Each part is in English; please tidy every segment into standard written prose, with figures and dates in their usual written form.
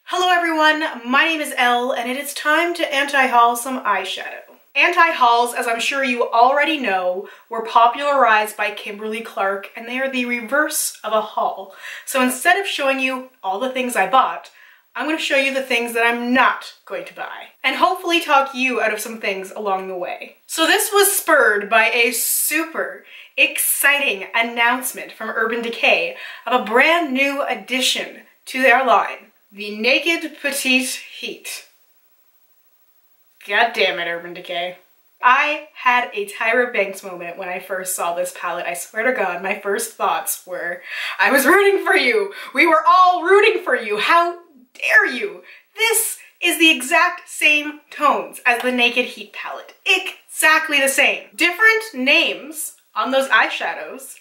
Hello everyone, my name is Elle and it is time to anti-haul some eyeshadow. Anti-hauls, as I'm sure you already know, were popularized by Kimberly Clark and they are the reverse of a haul. So instead of showing you all the things I bought, I'm going to show you the things that I'm not going to buy and hopefully talk you out of some things along the way. So this was spurred by a super exciting announcement from Urban Decay of a brand new addition to their line, the Naked Petite Heat. God damn it, Urban Decay. I had a Tyra Banks moment when I first saw this palette. I swear to God, my first thoughts were, I was rooting for you. We were all rooting for you. How dare you? This is the exact same tones as the Naked Heat palette. Exactly the same. Different names on those eyeshadows,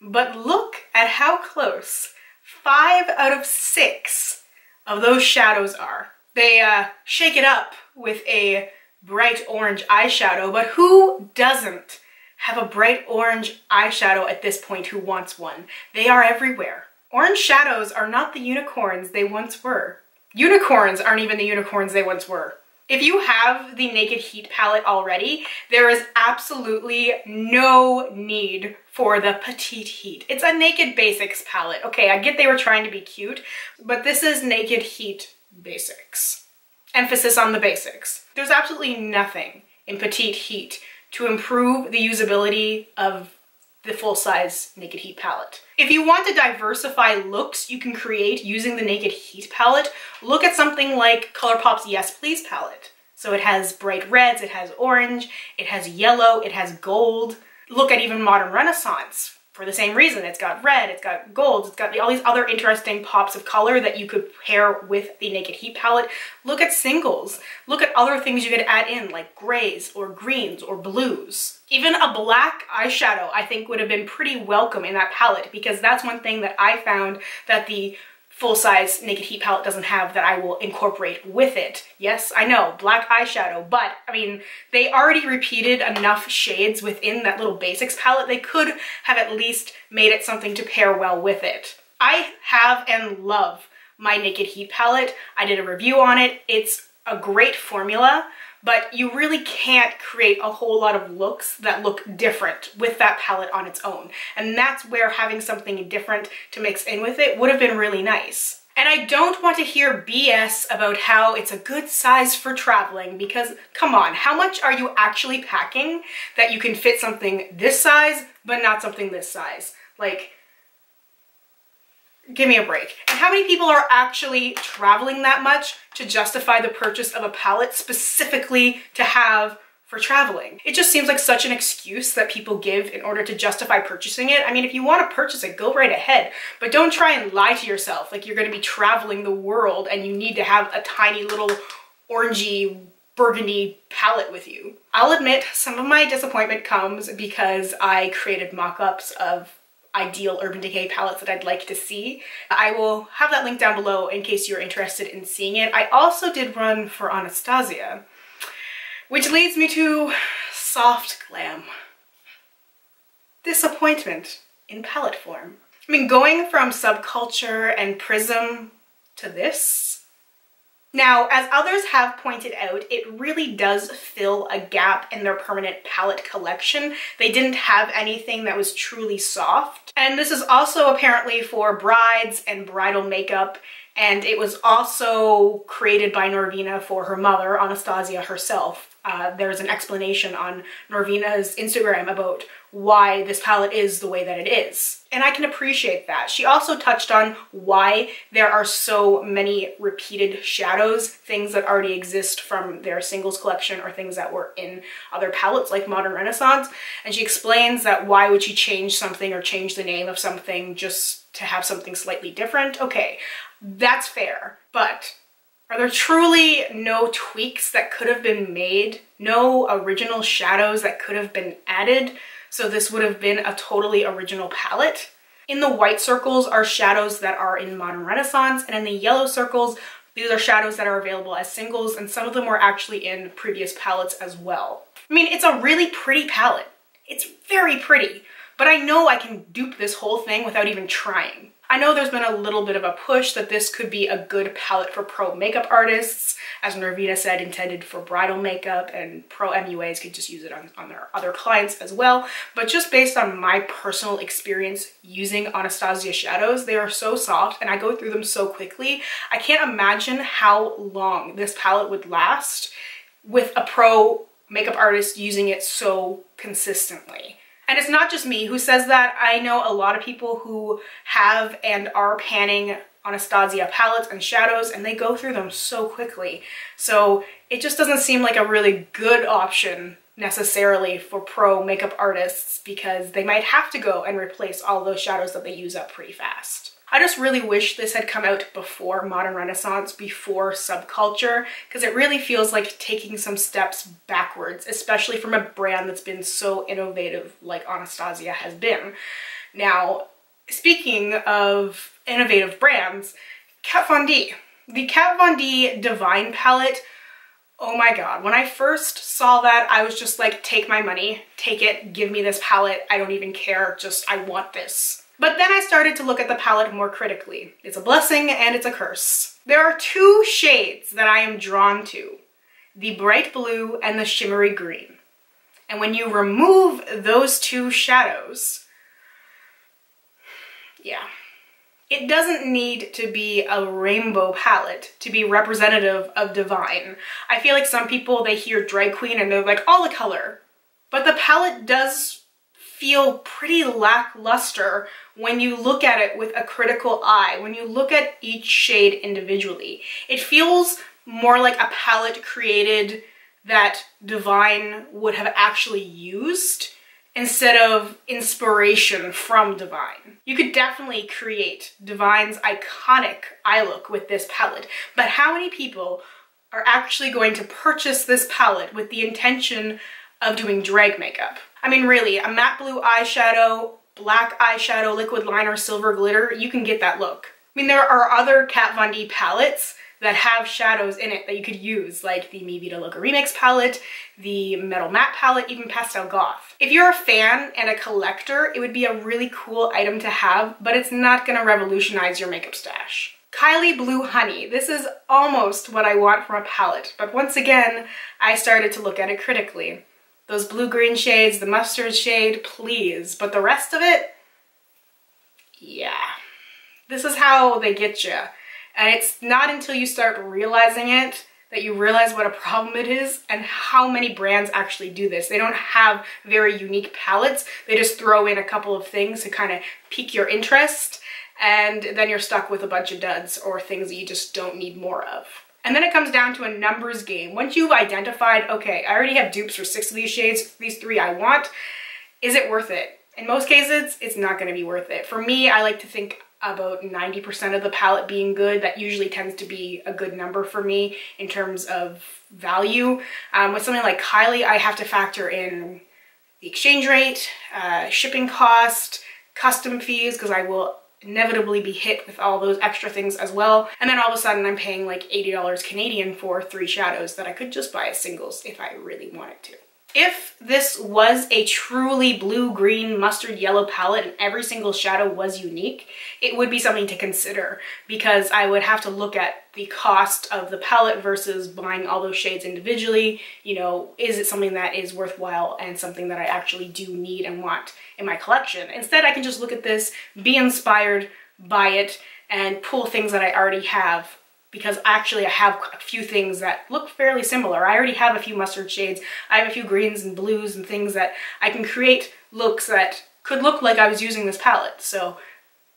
but look at how close 5 out of 6 of those shadows are. They shake it up with a bright orange eyeshadow, but who doesn't have a bright orange eyeshadow at this point who wants one? They are everywhere. Orange shadows are not the unicorns they once were. Unicorns aren't even the unicorns they once were. If you have the Naked Heat palette already, there is absolutely no need for the Petite Heat. It's a Naked Basics palette. Okay, I get they were trying to be cute, but this is Naked Heat Basics. Emphasis on the basics. There's absolutely nothing in Petite Heat to improve the usability of the full-size Naked Heat palette. If you want to diversify looks you can create using the Naked Heat palette, look at something like ColourPop's Yes Please palette. So it has bright reds, it has orange, it has yellow, it has gold. Look at even Modern Renaissance. For the same reason, it's got red, it's got gold, it's got all these other interesting pops of color that you could pair with the Naked Heat palette. Look at singles. Look at other things you could add in, like grays or greens or blues. Even a black eyeshadow, I think, would have been pretty welcome in that palette, because that's one thing that I found that the full-size Naked Heat palette doesn't have that I will incorporate with it. Yes, I know, black eyeshadow, but I mean, they already repeated enough shades within that little basics palette. They could have at least made it something to pair well with it. I have and love my Naked Heat palette. I did a review on it. It's a great formula, but you really can't create a whole lot of looks that look different with that palette on its own. And that's where having something different to mix in with it would have been really nice. And I don't want to hear BS about how it's a good size for traveling, because come on, how much are you actually packing that you can fit something this size, but not something this size? Like, give me a break. And how many people are actually traveling that much to justify the purchase of a palette specifically to have for traveling? It just seems like such an excuse that people give in order to justify purchasing it. I mean, if you want to purchase it, go right ahead, but don't try and lie to yourself like you're going to be traveling the world and you need to have a tiny little orangey burgundy palette with you. I'll admit some of my disappointment comes because I created mock-ups of ideal Urban Decay palettes that I'd like to see. I will have that link down below in case you're interested in seeing it. I also did run for Anastasia, which leads me to Soft Glam. Disappointment in palette form. I mean, going from Subculture and Prism to this. Now, as others have pointed out, it really does fill a gap in their permanent palette collection. They didn't have anything that was truly soft. And this is also apparently for brides and bridal makeup, and it was also created by Norvina for her mother, Anastasia herself. There's an explanation on Norvina's Instagram about why this palette is the way that it is. And I can appreciate that. She also touched on why there are so many repeated shadows, things that already exist from their singles collection or things that were in other palettes like Modern Renaissance. And she explains that why would she change something or change the name of something just to have something slightly different? Okay, that's fair, but are there truly no tweaks that could have been made? No original shadows that could have been added? So this would have been a totally original palette. In the white circles are shadows that are in Modern Renaissance, and in the yellow circles, these are shadows that are available as singles, and some of them were actually in previous palettes as well. I mean, it's a really pretty palette. It's very pretty, but I know I can dupe this whole thing without even trying. I know there's been a little bit of a push that this could be a good palette for pro makeup artists. As Nervina said, intended for bridal makeup, and pro MUAs could just use it on their other clients as well. But just based on my personal experience using Anastasia shadows, they are so soft and I go through them so quickly. I can't imagine how long this palette would last with a pro makeup artist using it so consistently. And it's not just me who says that. I know a lot of people who have and are panning Anastasia palettes and shadows, and they go through them so quickly. So it just doesn't seem like a really good option necessarily for pro makeup artists, because they might have to go and replace all those shadows that they use up pretty fast. I just really wish this had come out before Modern Renaissance, before Subculture, because it really feels like taking some steps backwards, especially from a brand that's been so innovative like Anastasia has been. Now, speaking of innovative brands, Kat Von D. The Kat Von D Divine palette, oh my god, when I first saw that, I was just like, take my money, take it, give me this palette, I don't even care, just I want this. But then I started to look at the palette more critically. It's a blessing and it's a curse. There are two shades that I am drawn to, the bright blue and the shimmery green. And when you remove those two shadows, yeah, it doesn't need to be a rainbow palette to be representative of Divine. I feel like some people, they hear drag queen and they're like, all the color. But the palette does feel pretty lackluster when you look at it with a critical eye, when you look at each shade individually. It feels more like a palette created that Divine would have actually used instead of inspiration from Divine. You could definitely create Divine's iconic eye look with this palette, but how many people are actually going to purchase this palette with the intention of doing drag makeup? I mean, really, a matte blue eyeshadow, black eyeshadow, liquid liner, silver glitter, you can get that look. I mean, there are other Kat Von D palettes that have shadows in it that you could use, like the Mi Vida Loca Remix palette, the Metal Matte palette, even Pastel Goth. If you're a fan and a collector, it would be a really cool item to have, but it's not gonna revolutionize your makeup stash. Kylie Blue Honey. This is almost what I want from a palette, but once again, I started to look at it critically. Those blue-green shades, the mustard shade, please. But the rest of it, yeah. This is how they get you. And it's not until you start realizing it that you realize what a problem it is and how many brands actually do this. They don't have very unique palettes. They just throw in a couple of things to kind of pique your interest, and then you're stuck with a bunch of duds or things that you just don't need more of. And then it comes down to a numbers game. Once you've identified, okay, I already have dupes for 6 of these shades, these 3 I want, is it worth it? In most cases, it's not gonna be worth it. For me, I like to think about 90% of the palette being good. That usually tends to be a good number for me in terms of value. With something like Kylie, I have to factor in the exchange rate, shipping cost, custom fees, because I will inevitably be hit with all those extra things as well. And then all of a sudden I'm paying like $80 Canadian for 3 shadows that I could just buy as singles if I really wanted to. If this was a truly blue, green, mustard yellow palette and every single shadow was unique, it would be something to consider, because I would have to look at the cost of the palette versus buying all those shades individually. You know, is it something that is worthwhile and something that I actually do need and want in my collection? Instead, I can just look at this, be inspired by it, and pull things that I already have, because actually I have a few things that look fairly similar. I already have a few mustard shades. I have a few greens and blues and things that I can create looks that could look like I was using this palette. So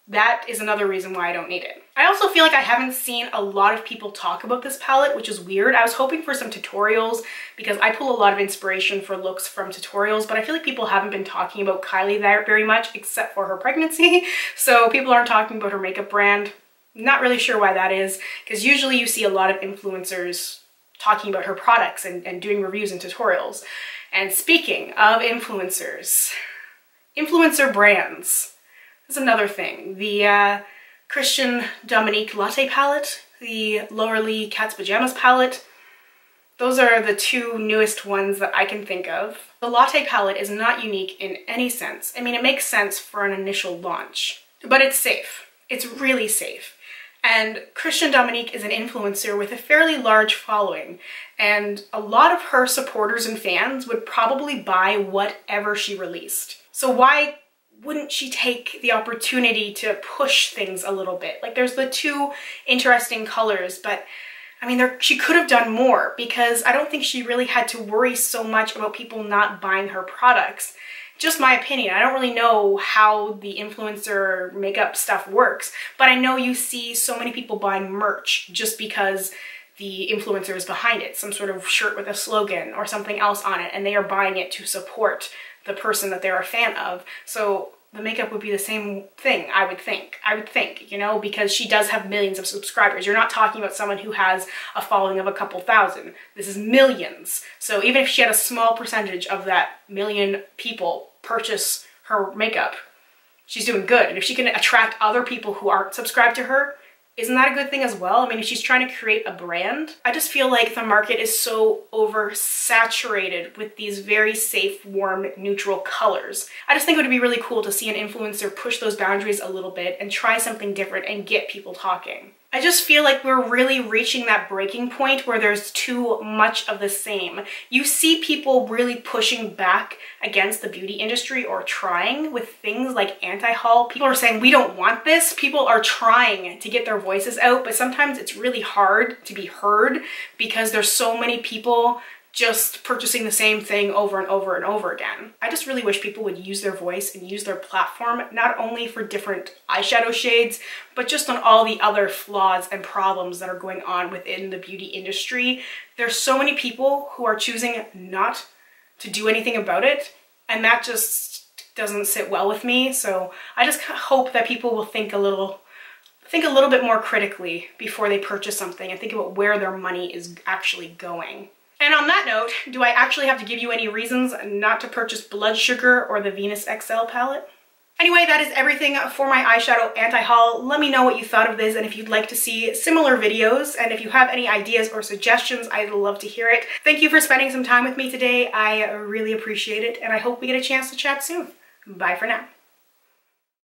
that is another reason why I don't need it. I also feel like I haven't seen a lot of people talk about this palette, which is weird. I was hoping for some tutorials because I pull a lot of inspiration for looks from tutorials, but I feel like people haven't been talking about Kylie very much except for her pregnancy. So people aren't talking about her makeup brand. Not really sure why that is, because usually you see a lot of influencers talking about her products and doing reviews and tutorials. And speaking of influencers, influencer brands is another thing. The Christian Dominique Latte palette, the Laura Lee Cat's Pajamas palette, Those are the two newest ones that I can think of. The Latte palette is not unique in any sense. I mean, it makes sense for an initial launch, but it's safe. It's really safe. And Dominique is an influencer with a fairly large following, and a lot of her supporters and fans would probably buy whatever she released. So why wouldn't she take the opportunity to push things a little bit? Like, there's the two interesting colors, but I mean, she could have done more, because I don't think she really had to worry so much about people not buying her products. Just my opinion. I don't really know how the influencer makeup stuff works, but I know you see so many people buying merch just because the influencer is behind it, some sort of shirt with a slogan or something else on it, and they are buying it to support the person that they're a fan of. So the makeup would be the same thing, I would think, you know, because she does have millions of subscribers. You're not talking about someone who has a following of a couple thousand. This is millions. So even if she had a small percentage of that million people purchase her makeup, she's doing good. And if she can attract other people who aren't subscribed to her, isn't that a good thing as well? I mean, if she's trying to create a brand, I just feel like the market is so oversaturated with these very safe, warm, neutral colors. I just think it would be really cool to see an influencer push those boundaries a little bit and try something different and get people talking. I just feel like we're really reaching that breaking point where there's too much of the same. You see people really pushing back against the beauty industry or trying with things like anti-haul. People are saying, we don't want this. People are trying to get their voices out, but sometimes it's really hard to be heard because there's so many people just purchasing the same thing over and over and over again. I just really wish people would use their voice and use their platform, not only for different eyeshadow shades, but just on all the other flaws and problems that are going on within the beauty industry. There's so many people who are choosing not to do anything about it, and that just doesn't sit well with me. So I just hope that people will think a little bit more critically before they purchase something and think about where their money is actually going. And on that note, do I actually have to give you any reasons not to purchase Blood Sugar or the Venus XL palette? Anyway, that is everything for my eyeshadow anti-haul. Let me know what you thought of this and if you'd like to see similar videos. And if you have any ideas or suggestions, I'd love to hear it. Thank you for spending some time with me today. I really appreciate it, and I hope we get a chance to chat soon. Bye for now.